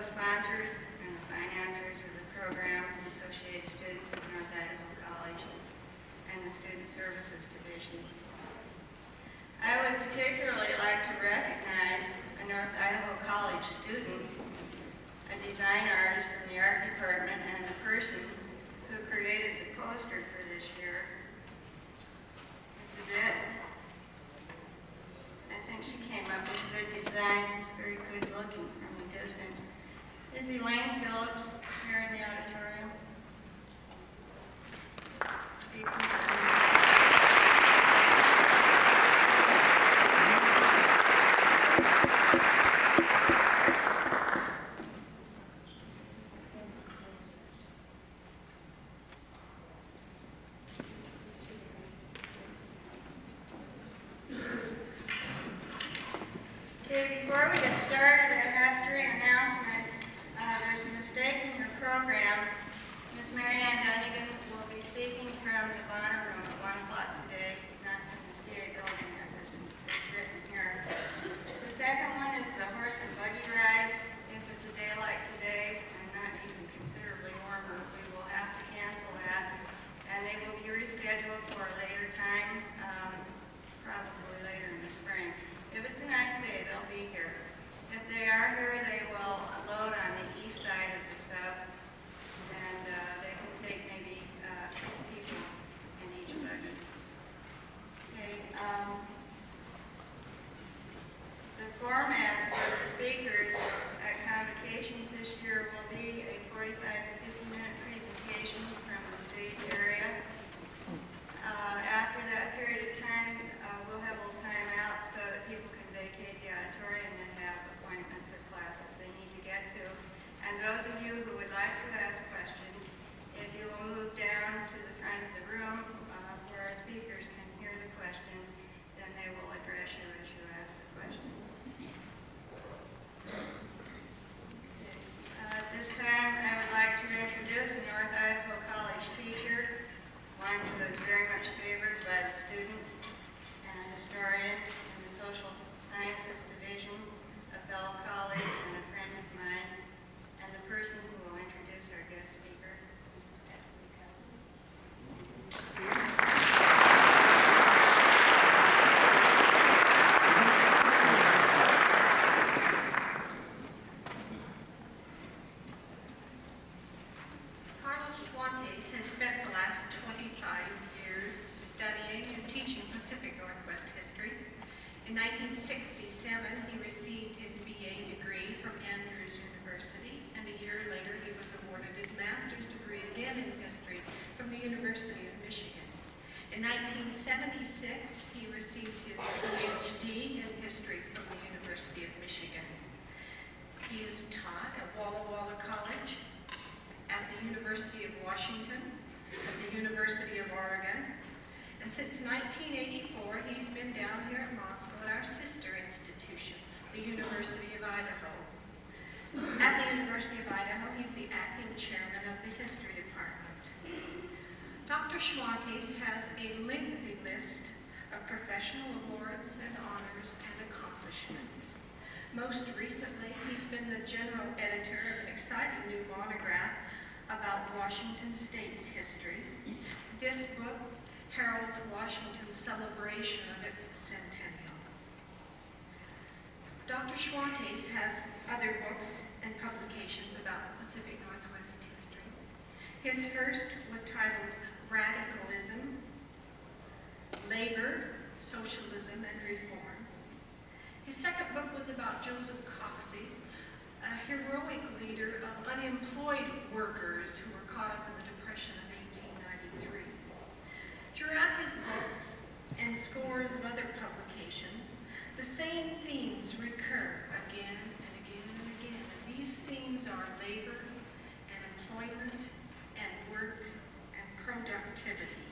co-sponsors and the financiers of the program, Associated Students of North Idaho College, and the Student Services Division. I would particularly like to recognize a North Idaho College student, a design artist from the art department, and the person who created the poster for this year. This is it. I think she came up with good design. It's very good looking from the distance. Is Elaine Phillips here in the auditorium? Before we get started, I have three announcements. There's a mistake in your program. Miss Marianne Dunnigan will be speaking from the Bonner Room at 1 o'clock today, not from the CA building as it's written here. The second one is the horse and buggy rides. If it's a day like today, and not even considerably warmer, we will have to cancel that. And they will be rescheduled for a later time, probably later in the spring. If it's a nice day, they'll be here. If they are here, they will load on the east side of the sub, and they can take maybe 6 people in each buggy. Okay. The format for the speakers at convocations this year will be a 45 to 50-minute presentation from the stage area. After that period of time, we'll have a little time out so that people can vacate the auditorium and have appointments or classes they need to get to. And those of you who would like to ask questions, if you will move down to the front of the room where our speakers can hear the questions, then they will address you as you ask the questions. This time, I would like to introduce a North Idaho College teacher, one who is very much favored by the students, and a historian in the Social Sciences Division, a fellow colleague and a friend of mine, and the person who will introduce our guest speaker, Mrs. Eureka. Schwantes has spent the last 25 years studying and teaching Pacific Northwest history. In 1967, he received his BA degree from Andrews University, and a year later he was awarded his master's degree again in history from the University of Michigan. In 1976, he received his PhD in history from the University of Michigan. He is taught at Walla Walla College, at the University of Washington, at the University of Oregon, and since 1984 he's been down here at Moscow at our sister institution, the University of Idaho. At the University of Idaho, he's the acting chairman of the history department. Dr. Schwantes has a lengthy list of professional awards and honors and accomplishments. Most recently, he's been the general editor of an exciting new monograph about Washington State's history. This book heralds Washington's celebration of its centennial. Dr. Schwantes has other books and publications about Pacific Northwest history. His first was titled Radicalism, Labor, Socialism, and Reform. His second book was about Joseph Coxey, a heroic leader of unemployed workers who were caught up in the Depression of 1893. Throughout his books and scores of other publications, the same themes recur again and again and again. And these themes are labor and employment and work and productivity.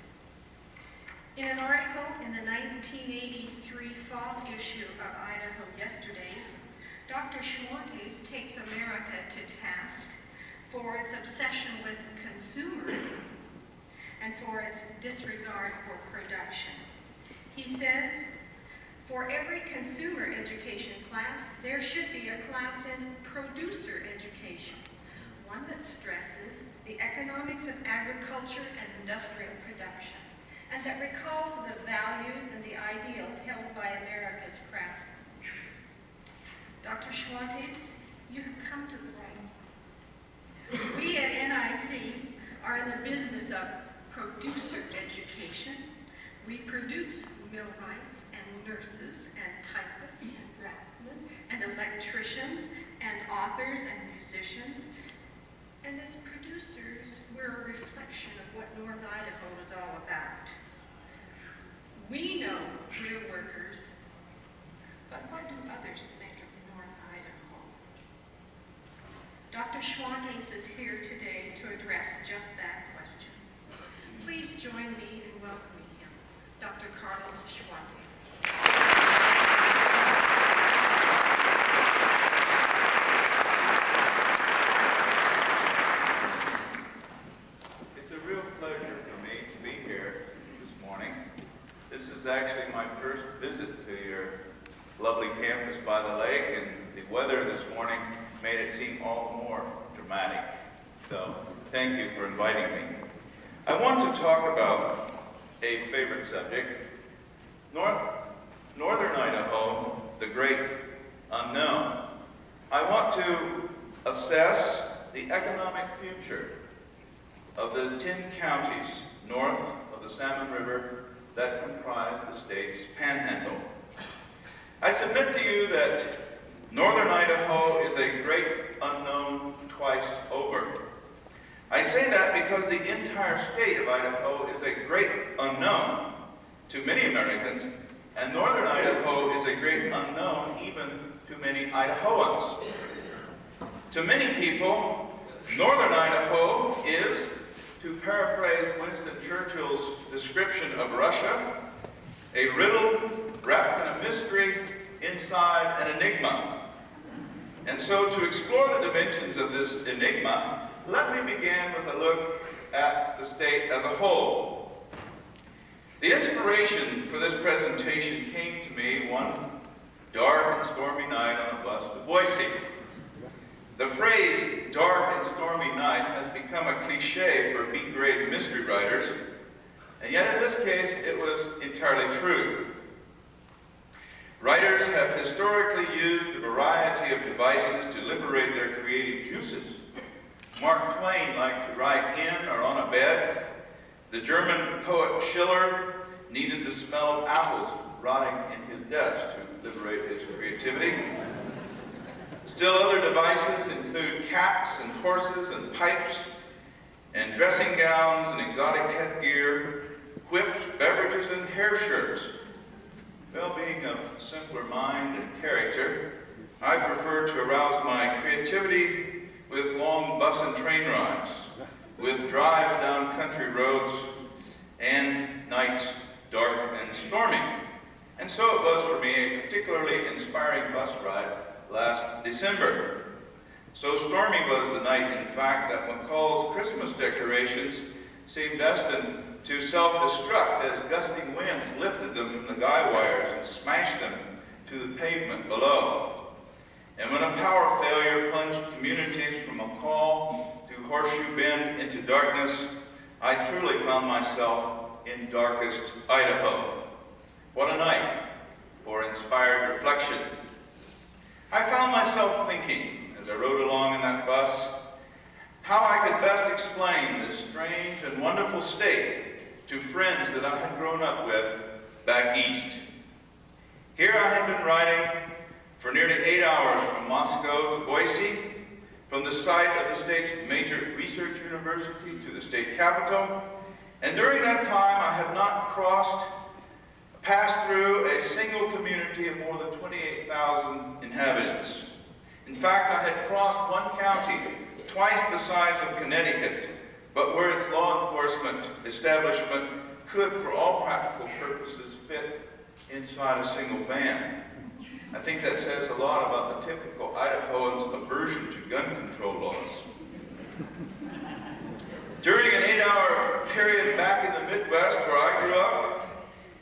In an article in the 1983 fall issue of Idaho Yesterdays, Dr. Schwantes takes America to task for its obsession with consumerism and for its disregard for production. He says, for every consumer education class, there should be a class class in producer education, one that stresses the economics of agriculture and industrial production, and that recalls the values and the ideals held by America's craftsmen. Dr. Schwantes, you have come to the right place. We at NIC are in the business of producer education. We produce millwrights and nurses and typists and draftsmen and electricians and authors and musicians. And as producers, we're a reflection of what North Idaho is all about. We know we're workers, but what do others think of North Idaho? Dr. Schwantes is here today to address just that question. Please join me in welcoming him, Dr. Carlos Schwantes. This is actually my first visit to your lovely campus by the lake, and the weather this morning made it seem all the more dramatic. So thank you for inviting me. I want to talk about a favorite subject, Northern Idaho, the great unknown. I want to assess the economic future of the 10 counties north of the Salmon River that comprise the state's panhandle. I submit to you that Northern Idaho is a great unknown twice over. I say that because the entire state of Idaho is a great unknown to many Americans, and Northern Idaho is a great unknown even to many Idahoans. To many people, Northern Idaho is, to paraphrase Winston Churchill's description of Russia, a riddle wrapped in a mystery inside an enigma. And so to explore the dimensions of this enigma, let me begin with a look at the state as a whole. The inspiration for this presentation came to me one dark and stormy night on a bus to Boise. The phrase dark and stormy night has become a cliche for B-grade mystery writers, and yet in this case it was entirely true. Writers have historically used a variety of devices to liberate their creative juices. Mark Twain liked to write in or on a bed. The German poet Schiller needed the smell of apples rotting in his desk to liberate his creativity. Still other devices include cats and horses and pipes and dressing gowns and exotic headgear, whips, beverages, and hair shirts. Well, being of simpler mind and character, I prefer to arouse my creativity with long bus and train rides, with drives down country roads, and nights dark and stormy. And so it was for me a particularly inspiring bus ride last December. So stormy was the night, in fact, that McCall's Christmas decorations seemed destined to self-destruct as gusting winds lifted them from the guy wires and smashed them to the pavement below. And when a power failure plunged communities from McCall to Horseshoe Bend into darkness, I truly found myself in darkest Idaho. What a night for inspired reflection. I found myself thinking, as I rode along in that bus, how I could best explain this strange and wonderful state to friends that I had grown up with back east. Here I had been riding for nearly 8 hours from Moscow to Boise, from the site of the state's major research university to the state capital, and during that time I had not passed through a single community of more than 28,000 inhabitants. In fact, I had crossed one county twice the size of Connecticut, but where its law enforcement establishment could, for all practical purposes, fit inside a single van. I think that says a lot about the typical Idahoan's aversion to gun control laws. During an 8-hour period back in the Midwest where I grew up,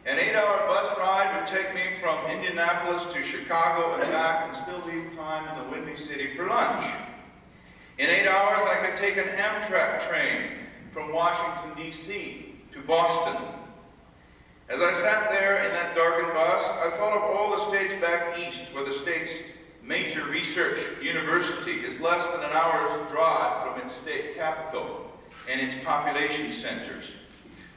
an 8-hour bus ride would take me from Indianapolis to Chicago and back and still leave time in the Windy City for lunch. In 8 hours, I could take an Amtrak train from Washington, D.C. to Boston. As I sat there in that darkened bus, I thought of all the states back east where the state's major research university is less than an hour's drive from its state capital and its population centers.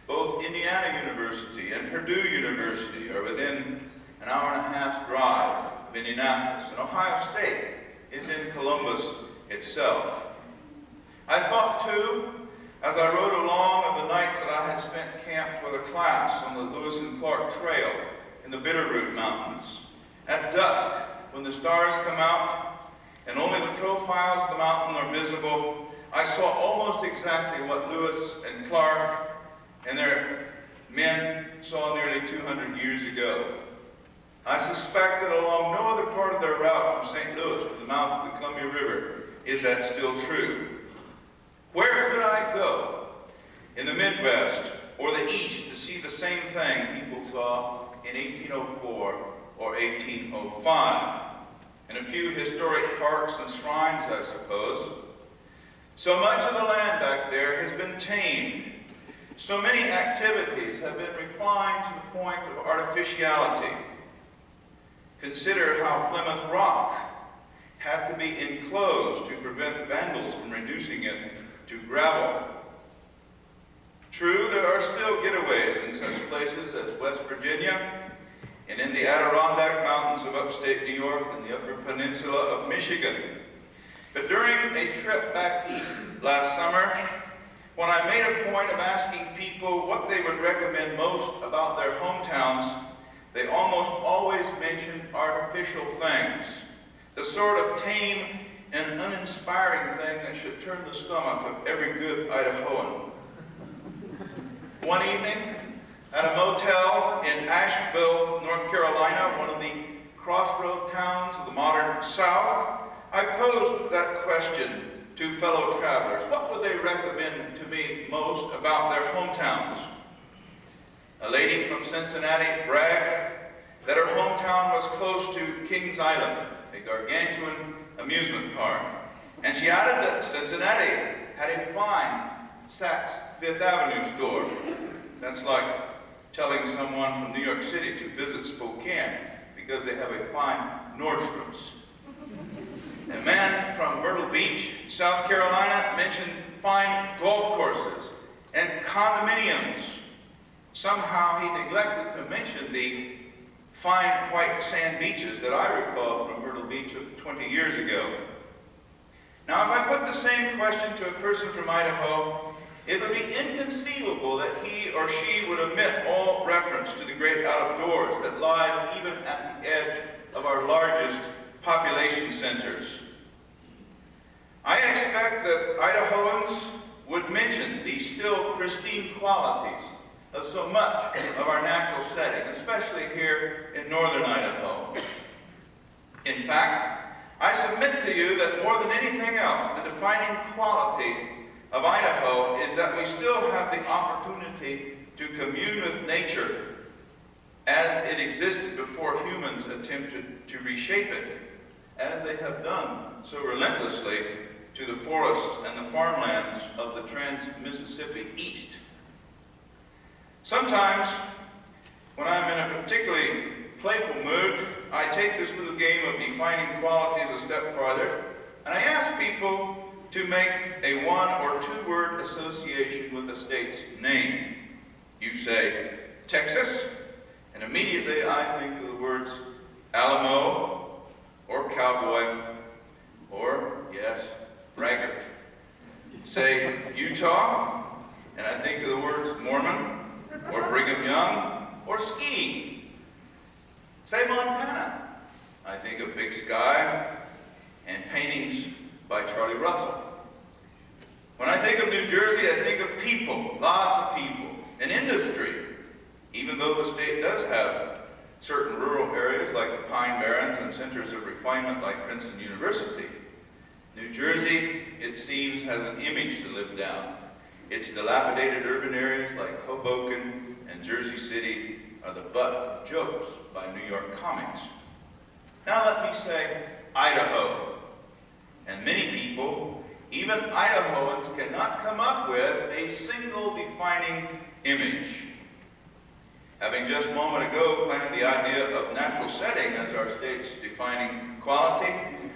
Both Indiana University and Purdue University are within an hour and a half drive of Indianapolis, and Ohio State is in Columbus itself. I thought, too, as I rode along of the nights that I had spent camped with a class on the Lewis and Clark Trail in the Bitterroot Mountains. At dusk, when the stars come out and only the profiles of the mountain are visible, I saw almost exactly what Lewis and Clark and their men saw nearly 200 years ago. I suspect that along no other part of their route from St. Louis to the mouth of the Columbia River is that still true. Where could I go in the Midwest or the East to see the same thing people saw in 1804 or 1805? And a few historic parks and shrines, I suppose. So much of the land back there has been tamed. So many activities have been refined to the point of artificiality. Consider how Plymouth Rock had to be enclosed to prevent vandals from reducing it to gravel. True, there are still getaways in such places as West Virginia and in the Adirondack Mountains of upstate New York and the Upper Peninsula of Michigan. But during a trip back east last summer, when I made a point of asking people what they would recommend most about their hometowns, they almost always mentioned artificial things, the sort of tame and uninspiring thing that should turn the stomach of every good Idahoan. One evening, at a motel in Asheville, North Carolina, one of the crossroad towns of the modern South, I posed that question to fellow travelers. What would they recommend to me most about their hometowns? A lady from Cincinnati bragged that her hometown was close to Kings Island, a gargantuan amusement park. And she added that Cincinnati had a fine Saks Fifth Avenue store. That's like telling someone from New York City to visit Spokane because they have a fine Nordstrom's. A man from Myrtle Beach, South Carolina, mentioned fine golf courses and condominiums. Somehow he neglected to mention the fine white sand beaches that I recall from Myrtle Beach of 20 years ago. Now, if I put the same question to a person from Idaho, it would be inconceivable that he or she would omit all reference to the great outdoors that lies even at the edge of our largest population centers. I expect that Idahoans would mention the still pristine qualities of so much of our natural setting, especially here in northern Idaho. In fact, I submit to you that more than anything else, the defining quality of Idaho is that we still have the opportunity to commune with nature as it existed before humans attempted to reshape it, as they have done so relentlessly to the forests and the farmlands of the trans-Mississippi East. Sometimes, when I'm in a particularly playful mood, I take this little game of defining qualities a step farther, and I ask people to make a one- or two-word association with a state's name. You say, Texas, and immediately I think of the words Alamo, or cowboy, or, yes, braggart. Say Utah, and I think of the words Mormon, or Brigham Young, or skiing. Say Montana, I think of Big Sky and paintings by Charlie Russell. When I think of New Jersey, I think of people, lots of people, and industry, even though the state does have certain rural areas like the Pine Barrens and centers of refinement like Princeton University. New Jersey, it seems, has an image to live down. Its dilapidated urban areas like Hoboken and Jersey City are the butt of jokes. by New York comics. Now let me say Idaho. And many people, even Idahoans, cannot come up with a single defining image. Having just a moment ago planted the idea of natural setting as our state's defining quality,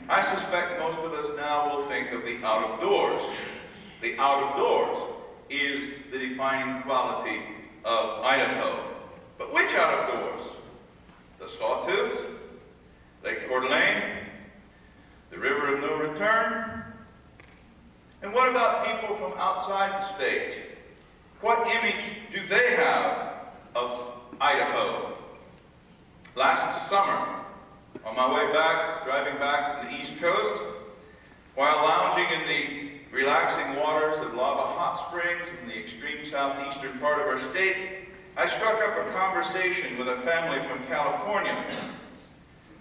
I suspect most of us now will think of the out of doors. The out of doors is the defining quality of Idaho. But which out of doors? The Sawtooths, Lake Coeur d'Alene, the River of No Return? And what about people from outside the state? What image do they have of Idaho? Last summer, on my way back, driving back from the East Coast, while lounging in the relaxing waters of lava hot springs in the extreme southeastern part of our state, I struck up a conversation with a family from California.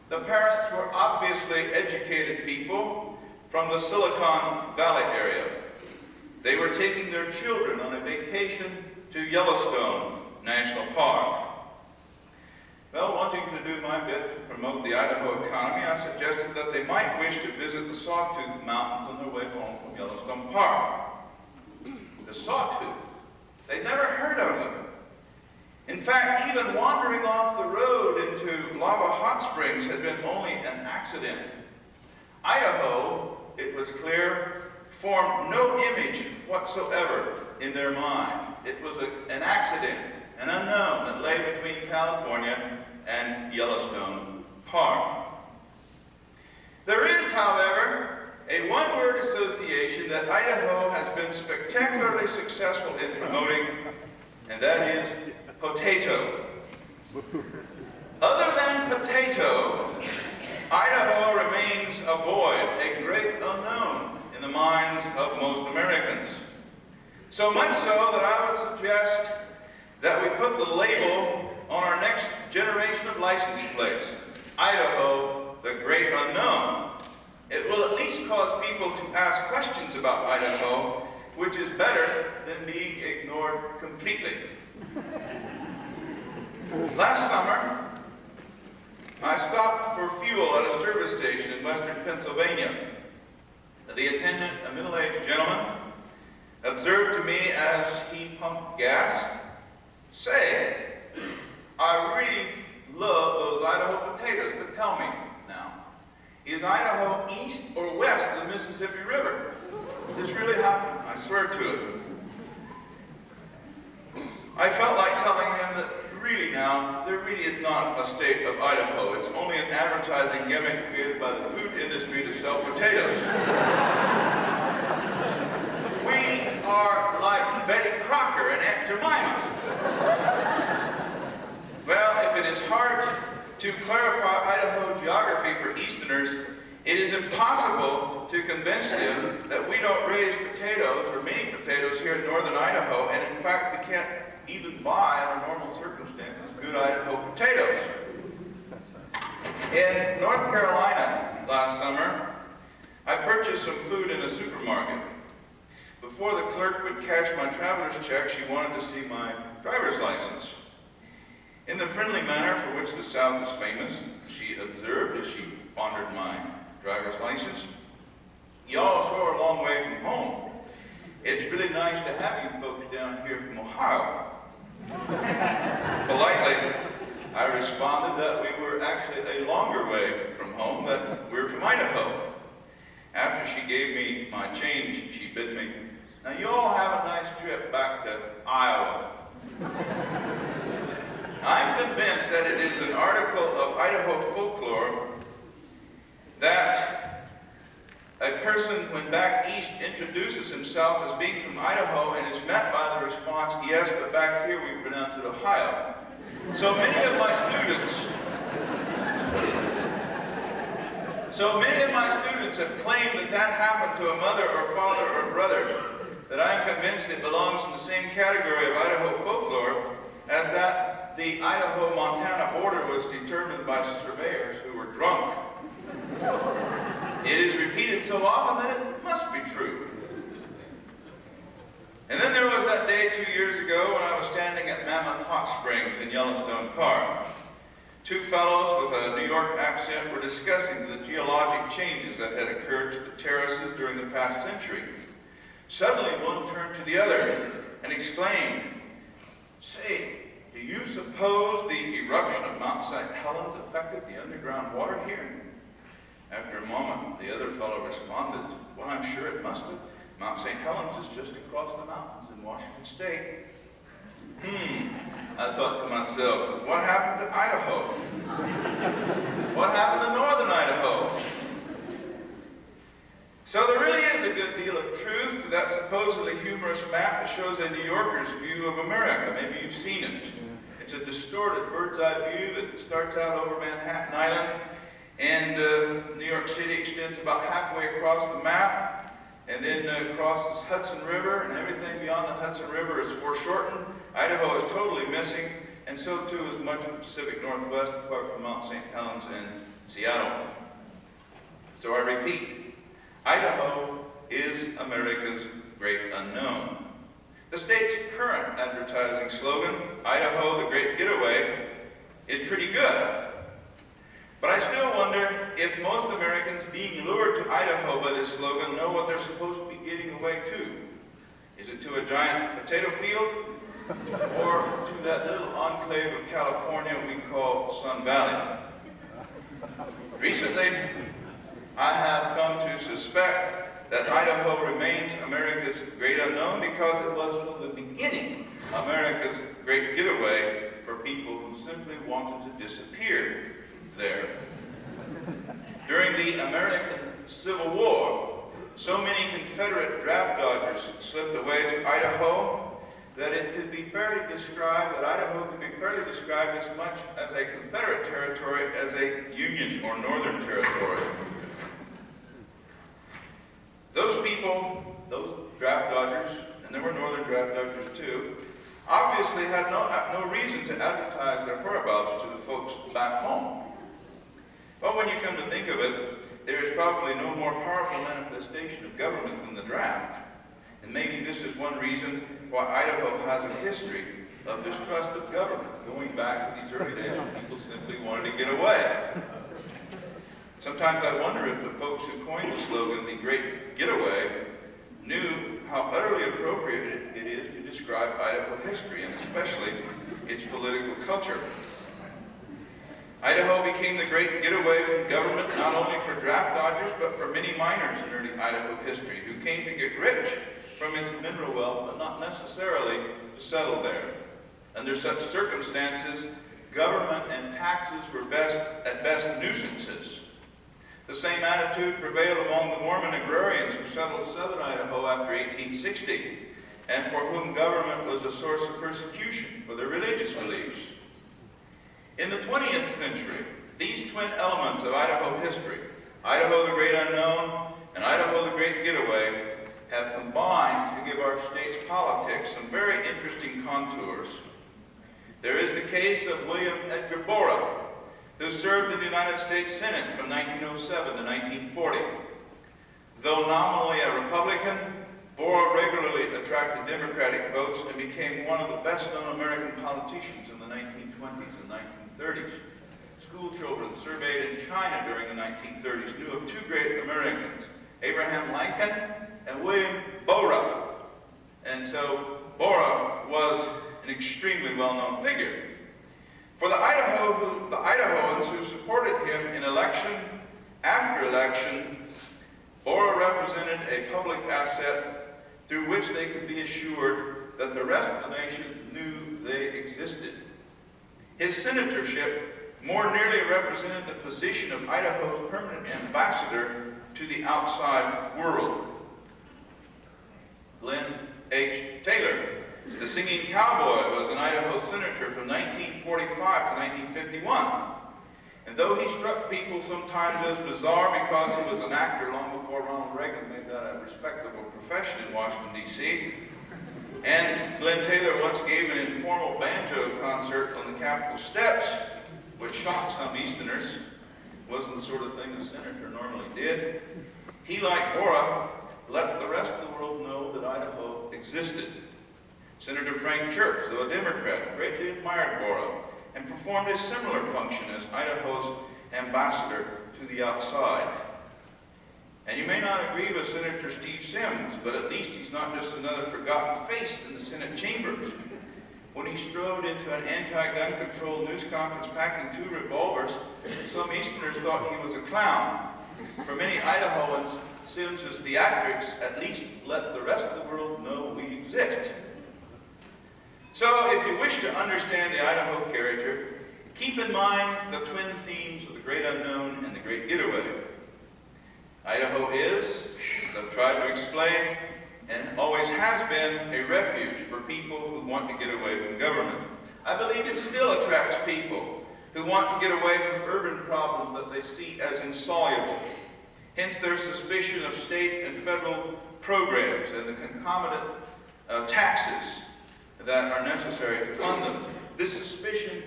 The parents were obviously educated people from the Silicon Valley area. They were taking their children on a vacation to Yellowstone National Park. Well, wanting to do my bit to promote the Idaho economy, I suggested that they might wish to visit the Sawtooth Mountains on their way home from Yellowstone Park. The Sawtooth. They'd never heard of them. In fact, even wandering off the road into lava hot springs had been only an accident. Idaho, it was clear, formed no image whatsoever in their mind. It was an accident, an unknown that lay between California and Yellowstone Park. There is, however, a one-word association that Idaho has been spectacularly successful in promoting, and that is potato. Other than potato, Idaho remains a void, a great unknown in the minds of most Americans. So much so that I would suggest that we put the label on our next generation of license plates, Idaho, the great unknown. It will at least cause people to ask questions about Idaho, which is better than being ignored completely. Last summer, I stopped for fuel at a service station in western Pennsylvania. The attendant, a middle-aged gentleman, observed to me as he pumped gas, "Say, I really love those Idaho potatoes, but tell me now, is Idaho east or west of the Mississippi River?" This really happened, I swear to it. I felt like telling him that really now, there really is not a state of Idaho. It's only an advertising gimmick created by the food industry to sell potatoes. We are like Betty Crocker and Aunt Jemima. Well, if it is hard to clarify Idaho geography for Easterners, it is impossible to convince them that we don't raise potatoes, or many potatoes, here in northern Idaho, and in fact we can't even buy, under normal circumstances, good Idaho potatoes. In North Carolina last summer, I purchased some food in a supermarket. Before the clerk would cash my traveler's check, she wanted to see my driver's license. In the friendly manner for which the South is famous, she observed as she pondered my driver's license, "Y'all sure a long way from home. It's really nice to have you folks down here from Ohio." Politely, I responded that we were actually a longer way from home, that we were from Idaho. After she gave me my change, she bid me, "Now you all have a nice trip back to Iowa." I'm convinced that it is an article of Idaho folklore that a person, when back east, introduces himself as being from Idaho and is met by the response, "Yes, but back here we pronounce it Ohio." So many of my students have claimed that that happened to a mother or father or brother, that I'm convinced it belongs in the same category of Idaho folklore as that the Idaho-Montana border was determined by surveyors who were drunk. It is repeated so often that it must be true. And then there was that day 2 years ago when I was standing at Mammoth Hot Springs in Yellowstone Park. Two fellows with a New York accent were discussing the geologic changes that had occurred to the terraces during the past century. Suddenly, one turned to the other and exclaimed, "Say, do you suppose the eruption of Mount St. Helens affected the underground water here?" After a moment, the other fellow responded, "Well, I'm sure it must have. Mount St. Helens is just across the mountains in Washington State." I thought to myself, what happened to Idaho? What happened to northern Idaho? So there really is a good deal of truth to that supposedly humorous map that shows a New Yorker's view of America. Maybe you've seen it. It's a distorted bird's eye view that starts out over Manhattan Island, and New York City extends about halfway across the map, and then crosses Hudson River, and everything beyond the Hudson River is foreshortened. Idaho is totally missing, and so too is much of the Pacific Northwest, apart from Mount St. Helens and Seattle. So I repeat, Idaho is America's great unknown. The state's current advertising slogan, "Idaho, the Great Getaway," is pretty good. But I still wonder if most Americans being lured to Idaho by this slogan know what they're supposed to be getting away to. Is it to a giant potato field? Or to that little enclave of California we call Sun Valley? Recently, I have come to suspect that Idaho remains America's great unknown because it was from the beginning America's great getaway for people who simply wanted to disappear there. During the American Civil War, so many Confederate draft dodgers slipped away to Idaho that Idaho could be fairly described as much as a Confederate territory as a Union or Northern territory. Those people, those draft dodgers, and there were Northern draft dodgers too, obviously had no reason to advertise their whereabouts to the folks back home. But when you come to think of it, there is probably no more powerful manifestation of government than the draft. And maybe this is one reason why Idaho has a history of distrust of government, going back to these early days when people simply wanted to get away. Sometimes I wonder if the folks who coined the slogan, "The Great Getaway," knew how utterly appropriate it is to describe Idaho history, and especially its political culture. Idaho became the great getaway from government not only for draft dodgers, but for many miners in early Idaho history who came to get rich from its mineral wealth, but not necessarily to settle there. Under such circumstances, government and taxes were at best nuisances. The same attitude prevailed among the Mormon agrarians who settled southern Idaho after 1860, and for whom government was a source of persecution for their religious beliefs. In the 20th century, these twin elements of Idaho history, Idaho the Great Unknown and Idaho the Great Getaway, have combined to give our state's politics some very interesting contours. There is the case of William Edgar Borah, who served in the United States Senate from 1907 to 1940. Though nominally a Republican, Borah regularly attracted Democratic votes and became one of the best-known American politicians in the 1920s and 1930s. School children surveyed in China during the 1930s knew of two great Americans, Abraham Lincoln and William Borah. And so Borah was an extremely well-known figure. For the Idahoans who supported him in election after election, Borah represented a public asset through which they could be assured that the rest of the nation knew they existed. His senatorship more nearly represented the position of Idaho's permanent ambassador to the outside world. Glenn H. Taylor, the singing cowboy, was an Idaho senator from 1945 to 1951. And though he struck people sometimes as bizarre because he was an actor long before Ronald Reagan made that a respectable profession in Washington, D.C., and Glenn Taylor once gave an informal banjo concert on the Capitol steps, which shocked some Easterners. Wasn't the sort of thing a senator normally did. He, like Borah, let the rest of the world know that Idaho existed. Senator Frank Church, though a Democrat, greatly admired Borah and performed a similar function as Idaho's ambassador to the outside. And you may not agree with Senator Steve Sims, but at least he's not just another forgotten face in the Senate chamber. When he strode into an anti-gun control news conference packing 2 revolvers, some Easterners thought he was a clown. For many Idahoans, Sims's theatrics at least let the rest of the world know we exist. So if you wish to understand the Idaho character, keep in mind the twin themes of the great unknown and the great getaway. Idaho is, as I've tried to explain, and always has been, a refuge for people who want to get away from government. I believe it still attracts people who want to get away from urban problems that they see as insoluble. Hence their suspicion of state and federal programs and the concomitant taxes that are necessary to fund them. This suspicion,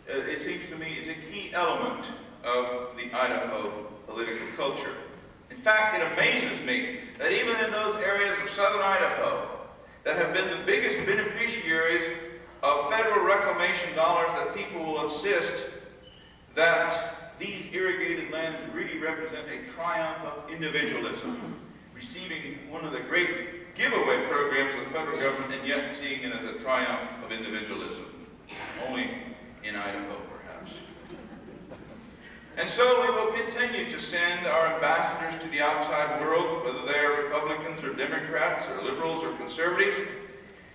it seems to me, is a key element of the Idaho political culture. In fact, it amazes me that even in those areas of southern Idaho that have been the biggest beneficiaries of federal reclamation dollars, that people will insist that these irrigated lands really represent a triumph of individualism, receiving one of the great giveaway programs of the federal government and yet seeing it as a triumph of individualism. Only in Idaho, perhaps. And so we will continue to send our ambassadors to the outside world, whether they are Republicans or Democrats or liberals or conservatives.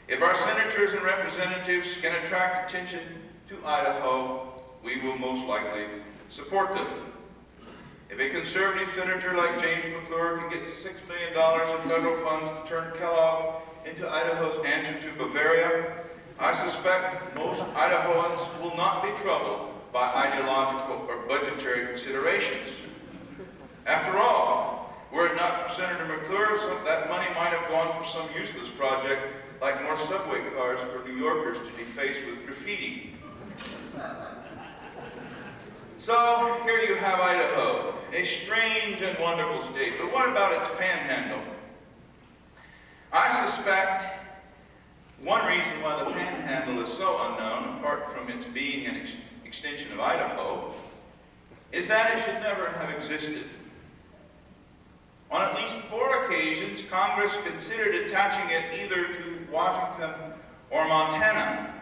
If our senators and representatives can attract attention to Idaho, we will most likely support them. If a conservative senator like James McClure can get $6 million in federal funds to turn Kellogg into Idaho's answer to Bavaria, I suspect most Idahoans will not be troubled by ideological or budgetary considerations. After all, were it not for Senator McClure, that money might have gone for some useless project like more subway cars for New Yorkers to be faced with graffiti. So here you have Idaho, a strange and wonderful state. But what about its panhandle? I suspect one reason why the panhandle is so unknown, apart from its being an extension of Idaho, is that it should never have existed. On at least 4 occasions, Congress considered attaching it either to Washington or Montana.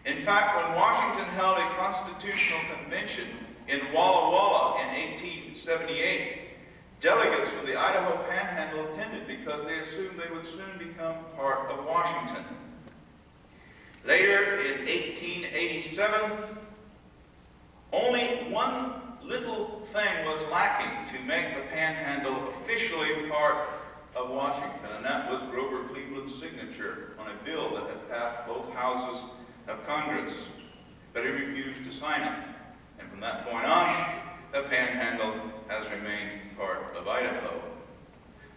In fact, when Washington held a constitutional convention in Walla Walla in 1878, delegates from the Idaho Panhandle attended because they assumed they would soon become part of Washington. Later, in 1887, only one little thing was lacking to make the Panhandle officially part of Washington, and that was Grover Cleveland's signature on a bill that had passed both houses of Congress. But he refused to sign it. And from that point on, the Panhandle has remained part of Idaho.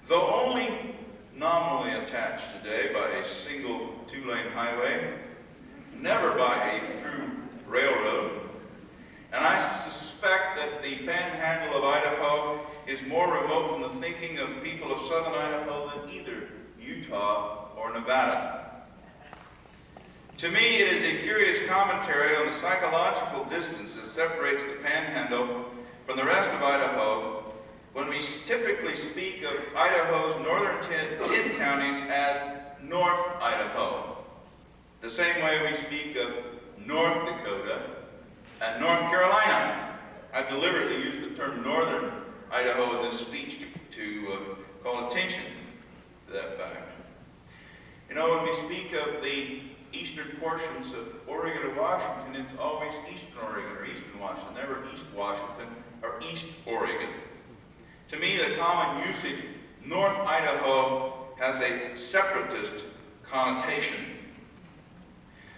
Though only nominally attached today by a single 2-lane highway, never by a through railroad, and I suspect that the Panhandle of Idaho is more remote from the thinking of people of southern Idaho than either Utah or Nevada. To me, it is a curious commentary on the psychological distance that separates the Panhandle from the rest of Idaho when we typically speak of Idaho's northern 10 counties as North Idaho, the same way we speak of North Dakota and North Carolina. I've deliberately used the term Northern Idaho in this speech to call attention to that fact. You know, when we speak of the eastern portions of Oregon and Washington, it's always eastern Oregon or eastern Washington, never East Washington or East Oregon. To me, the common usage, North Idaho, has a separatist connotation.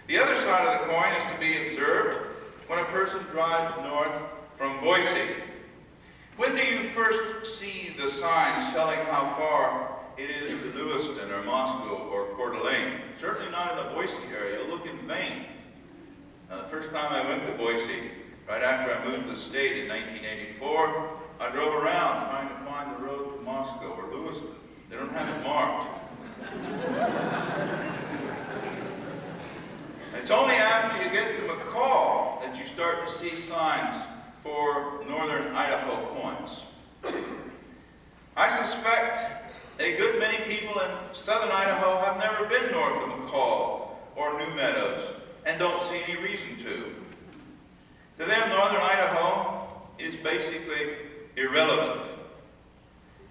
The other side of the coin is to be observed when a person drives north from Boise. When do you first see the sign telling how far it is to Lewiston or Moscow or Coeur d'Alene? Certainly not in the Boise area. You'll look in vain. The first time I went to Boise, right after I moved to the state in 1984, I drove around trying to find the road to Moscow or Lewiston. They don't have it marked. It's only after you get to McCall start to see signs for northern Idaho points. I suspect a good many people in southern Idaho have never been north of McCall or New Meadows and don't see any reason to. To them, northern Idaho is basically irrelevant.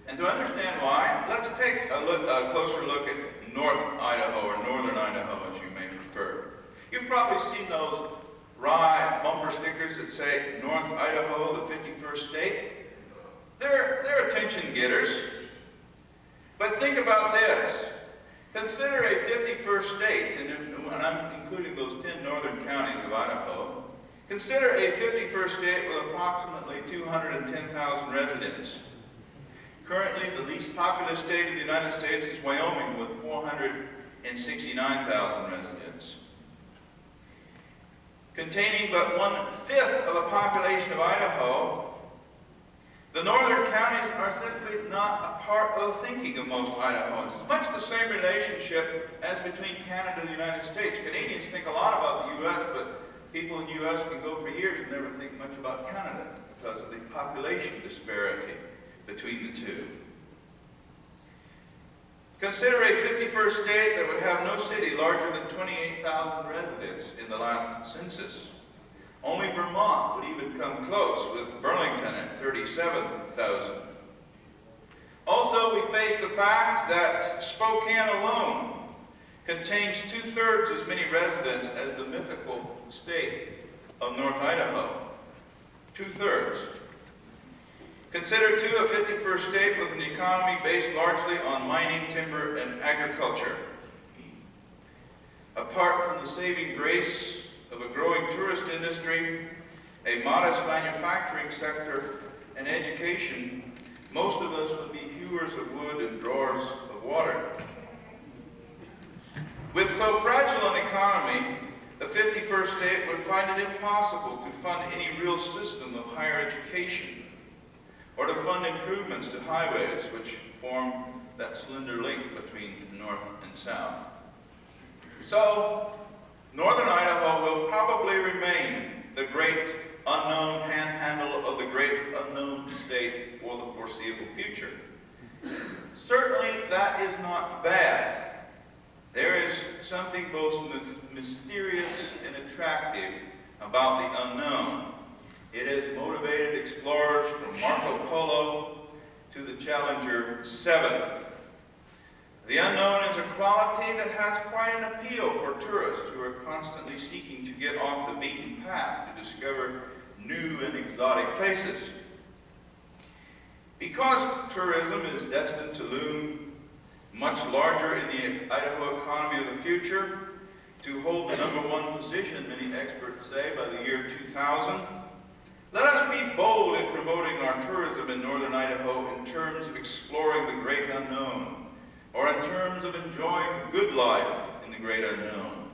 And to understand why, let's take a closer look at North Idaho or northern Idaho, as you may prefer. You've probably seen those rye bumper stickers that say North Idaho, the 51st state. They're attention getters. But think about this. Consider a 51st state, and I'm including those 10 northern counties of Idaho. Consider a 51st state with approximately 210,000 residents. Currently, the least populous state in the United States is Wyoming with 469,000 residents. Containing but 1/5 of the population of Idaho, the northern counties are simply not a part of the thinking of most Idahoans. It's much the same relationship as between Canada and the United States. Canadians think a lot about the U.S., but people in the U.S. can go for years and never think much about Canada because of the population disparity between the two. Consider a 51st state that would have no city larger than 28,000 residents in the last census. Only Vermont would even come close, with Burlington at 37,000. Also, we face the fact that Spokane alone contains 2/3 as many residents as the mythical state of North Idaho. 2/3. Consider, too, a 51st state with an economy based largely on mining, timber, and agriculture. Apart from the saving grace of a growing tourist industry, a modest manufacturing sector, and education, most of us would be hewers of wood and drawers of water. With so fragile an economy, the 51st state would find it impossible to fund any real system of higher education, or to fund improvements to highways which form that slender link between north and south. So, northern Idaho will probably remain the great unknown panhandle of the great unknown state for the foreseeable future. Certainly, that is not bad. There is something both mysterious and attractive about the unknown. It has motivated explorers from Marco Polo to the Challenger 7. The unknown is a quality that has quite an appeal for tourists who are constantly seeking to get off the beaten path to discover new and exotic places. Because tourism is destined to loom much larger in the Idaho economy of the future, to hold the #1 position, many experts say, by the year 2000, let us be bold in promoting our tourism in northern Idaho in terms of exploring the great unknown, or in terms of enjoying the good life in the great unknown.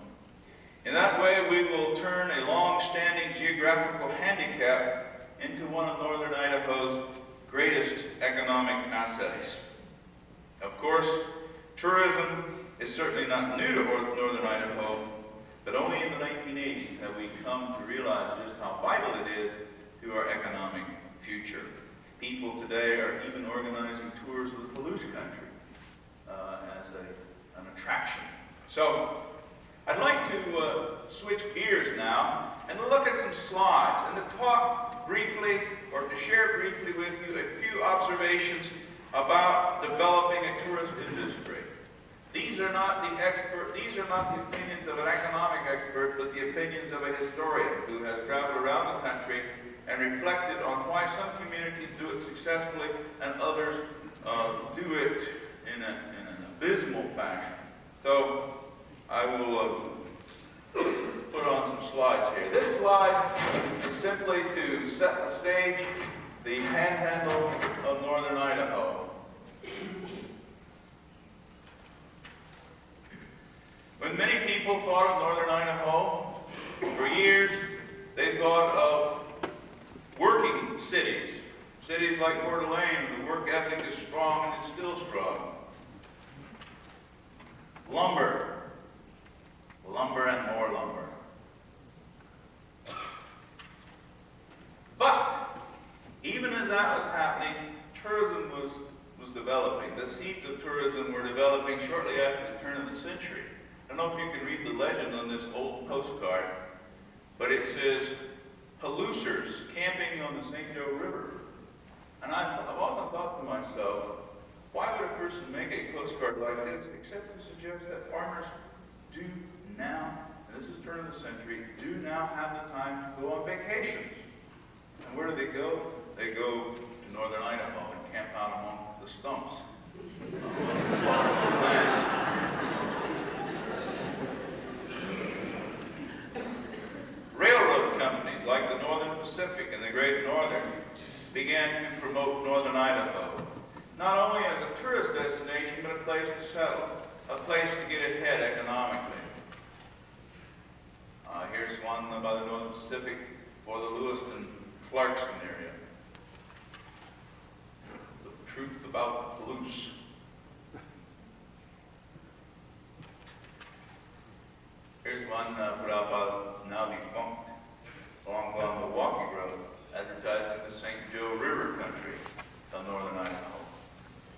In that way, we will turn a long-standing geographical handicap into one of northern Idaho's greatest economic assets. Of course, tourism is certainly not new to northern Idaho, but only in the 1980s have we come to realize just how vital it is to our economic future. People today are even organizing tours of the Palouse country as an attraction. So, I'd like to switch gears now and look at some slides and to talk briefly, or to share briefly with you a few observations about developing a tourist industry. These are not the opinions of an economic expert, but the opinions of a historian who has traveled around the country and reflected on why some communities do it successfully and others do it in an abysmal fashion. So I will put on some slides here. This slide is simply to set the stage, the panhandle of northern Idaho. When many people thought of northern Idaho, for years they thought of working cities. Cities like Coeur d'Alene, the work ethic is strong and is still strong. Lumber and more lumber. But even as that was happening, tourism was developing. The seeds of tourism were developing shortly after the turn of the century. I don't know if you can read the legend on this old postcard, but it says, "Palousers camping on the St. Joe River." And I've often thought to myself, why would a person make a postcard like this except to suggest that farmers do now, and this is turn of the century, do now have the time to go on vacations. And where do they go? They go to northern Idaho and camp out among the stumps. Railroad companies like the Northern Pacific and the Great Northern began to promote northern Idaho, not only as a tourist destination, but a place to settle, a place to get ahead economically. Here's one by the Northern Pacific for the Lewiston-Clarkson area. The truth about Palouse. Here's one put out by the now defunct Long Gone Milwaukee Road, advertising the St. Joe River country of northern Idaho.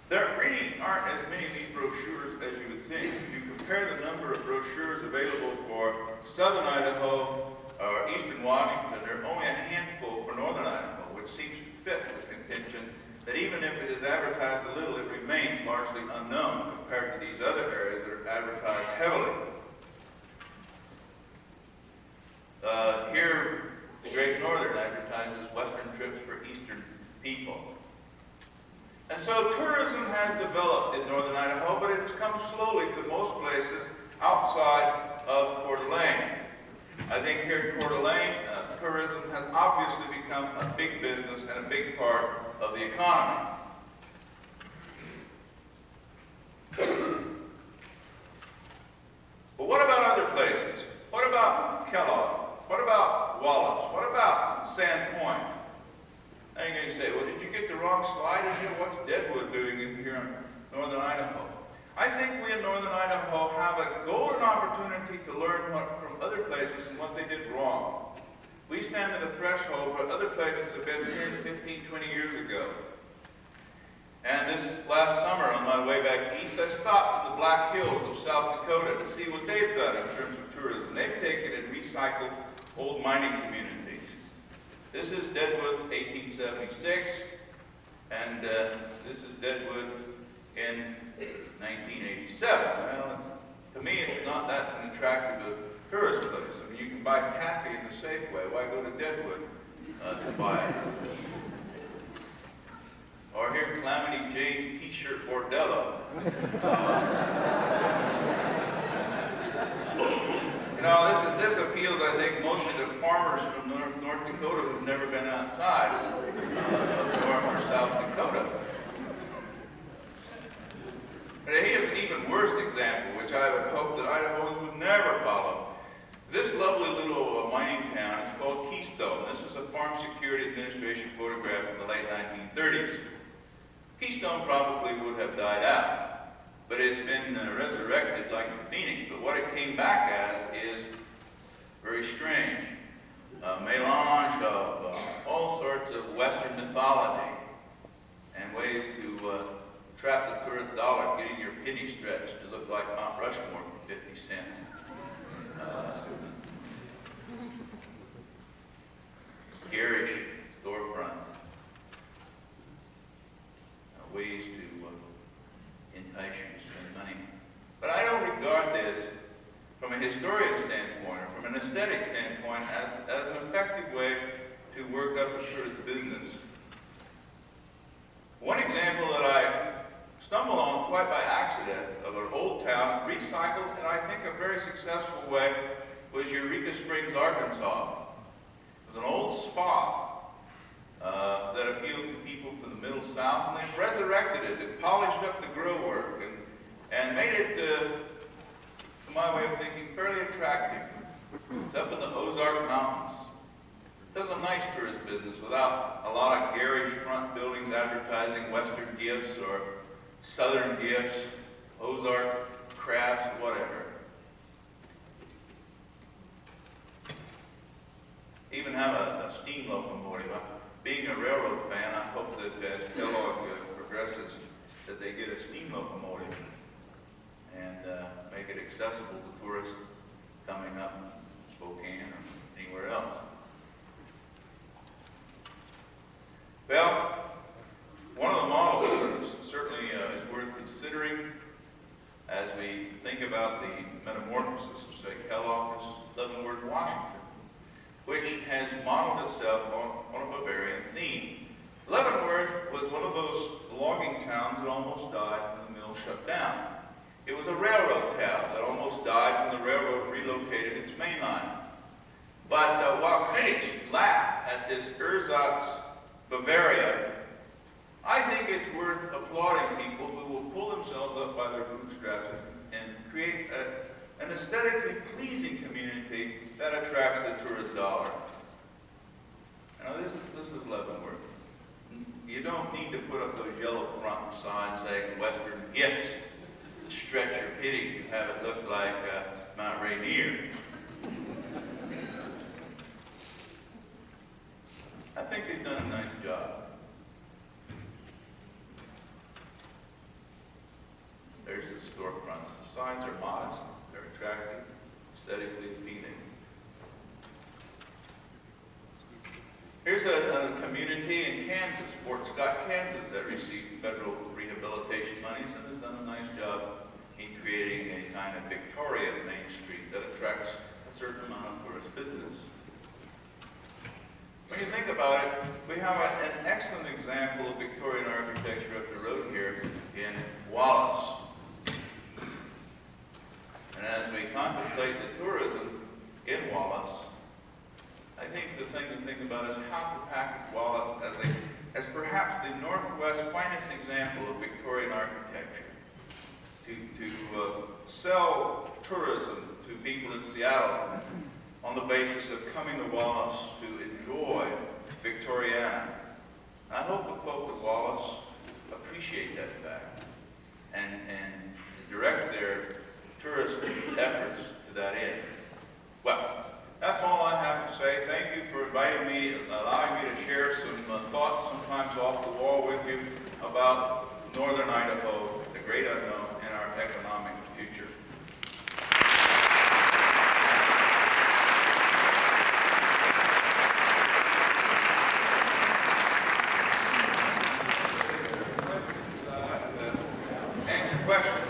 There really aren't as many of these brochures as you would think. If you compare the number of brochures available for southern Idaho or eastern Washington, there are only a handful for northern Idaho, which seems to fit the contention that even if it is advertised a little, it remains largely unknown compared to these other areas that are advertised heavily. Here, the Great Northern advertises Western trips for Eastern people. And so tourism has developed in northern Idaho, but it's come slowly to most places outside of Coeur d'Alene. I think here in Coeur d'Alene, tourism has obviously become a big business and a big part of the economy. But what about other places? What about Kellogg? What about Wallace? What about Sandpoint? Now you're going to say, well, did you get the wrong slide in here? What's Deadwood doing in here in northern Idaho? I think we in northern Idaho have a golden opportunity to learn from other places and what they did wrong. We stand at a threshold where other places have been here 15, 20 years ago. And this last summer on my way back east, I stopped at the Black Hills of South Dakota to see what they've done in terms of tourism. They've taken and recycled old mining communities. This is Deadwood, 1876, and this is Deadwood in 1987. Well, to me, it's not that an attractive tourist place. I mean, you can buy taffy in the Safeway. Why go to Deadwood to buy it? Or here, Calamity Jane's T-shirt bordello. You know, this appeals, I think, mostly to farmers from North Dakota who've never been outside of North or South Dakota. And here's an even worse example, which I would hope that Idahoans would never follow. This lovely little mining town is called Keystone. This is a Farm Security Administration photograph from the late 1930s. Keystone probably would have died out, but it's been resurrected like a phoenix. But what it came back as is very strange. A melange of all sorts of Western mythology and ways to trap the tourist dollar, getting your penny stretched to look like Mount Rushmore for 50 cents. Garish storefront. Ways to entice you to spend money. But I don't regard this from a historian standpoint or from an aesthetic standpoint as an effective way to work up a tourist business. One example that I stumbled on quite by accident of an old town, recycled in I think a very successful way, was Eureka Springs, Arkansas. It was an old spa that appealed to people from the Middle South, and they resurrected it and polished up the grill work and made it, to my way of thinking, fairly attractive. It's up in the Ozark Mountains. It does a nice tourist business without a lot of garish front buildings advertising Western gifts or Southern gifts, Ozark crafts, whatever. even have a steam locomotive. Being a railroad fan, I hope that as Kellogg progresses, that they get a steam locomotive and make it accessible to tourists coming up Spokane or anywhere else. Well, one of the models that certainly is worth considering as we think about the metamorphosis of, say, Kellogg is Leavenworth, Washington, which has modeled itself on a Bavarian theme. Leavenworth was one of those logging towns that almost died when the mill shut down. It was a railroad town that almost died when the railroad relocated its main line. But while critics laugh at this ersatz Bavaria, I think it's worth applauding people who will pull themselves up by their bootstraps and create an aesthetically pleasing community that attracts the tourist dollar. Now this is Leavenworth. You don't need to put up those yellow front signs saying Western gifts to stretch your pity to have it look like Mount Rainier. I think they've done a nice job. There's the storefronts. The signs are modest, they're attractive, aesthetically appealing. Here's a community in Kansas, Fort Scott, Kansas, that received federal rehabilitation monies and has done a nice job in creating a kind of Victorian Main Street that attracts a certain amount of tourist visitors. When you think about it, we have an excellent example of Victorian architecture up the road here in Wallace. And as we contemplate the tourism in Wallace, I think the thing to think about is how to package Wallace as perhaps the Northwest's finest example of Victorian architecture. To sell tourism to people in Seattle on the basis of coming to Wallace to enjoy Victoriana. And I hope the folk of Wallace appreciate that fact and direct their tourist efforts to that end. Well, that's all I have to say. Thank you for inviting me, allowing me to share some thoughts, sometimes off the wall, with you about northern Idaho, the great unknown, and our economic future. Answer questions.